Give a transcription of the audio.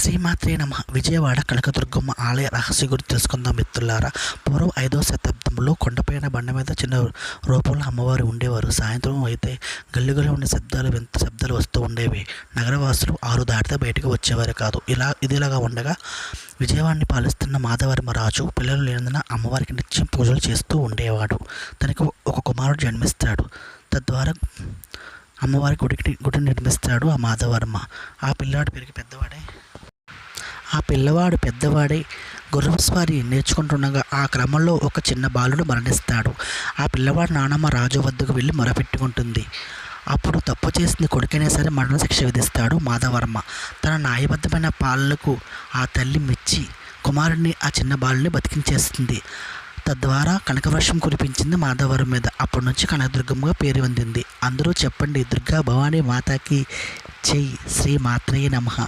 శ్రీమాత్రే నమః. విజయవాడ కనకదుర్గమ్మ ఆలయ రహస్య గురించి తెలుసుకుందాం మిత్రులారా. పూర్వం 5వ శతాబ్దంలో కొండపైన బండ మీద చిన్న రూపంలో అమ్మవారు ఉండేవారు. సాయంత్రం అయితే గల్లుగలు ఉండే వింత శబ్దాలు వస్తూ ఉండేవి. నగరవాసులు 6 దాటితే బయటకు వచ్చేవారు కాదు. ఇదిలాగా ఉండగా విజయవాడని పాలిస్తున్న మాధవర్మ రాజు పిల్లలు లేనందున అమ్మవారికి నిత్యం పూజలు చేస్తూ ఉండేవాడు. తనకు ఒక కుమారుడు జన్మిస్తాడు. తద్వారా అమ్మవారి గుడి నిర్మిస్తాడు ఆ మాధవర్మ. ఆ పిల్లవాడు పెద్దవాడై గుర్రపు స్వారీ నేర్చుకుంటుండగా ఆ క్రమంలో ఒక చిన్న బాలుడు మరణిస్తాడు. ఆ పిల్లవాడు నానమ్మ రాజు వద్దకు వెళ్ళి మొరపెట్టుకుంటుంది. అప్పుడు తప్పు చేసింది కొడుకైనా సరే మరణ శిక్ష విధిస్తాడు మాధవర్మ. తన న్యాయబద్ధమైన పాలనకు ఆ తల్లి మెచ్చి కుమారుడిని ఆ చిన్న బాలుని బతికించేస్తుంది. తద్వారా కనకవర్షం కురిపించింది మాధవరం మీద. అప్పటి నుంచి కనకదుర్గమ్మగా పేరు పొందింది. అందరూ చెప్పండి, దుర్గా భవానీ మాతాకి జై. శ్రీ మాత్రే నమః.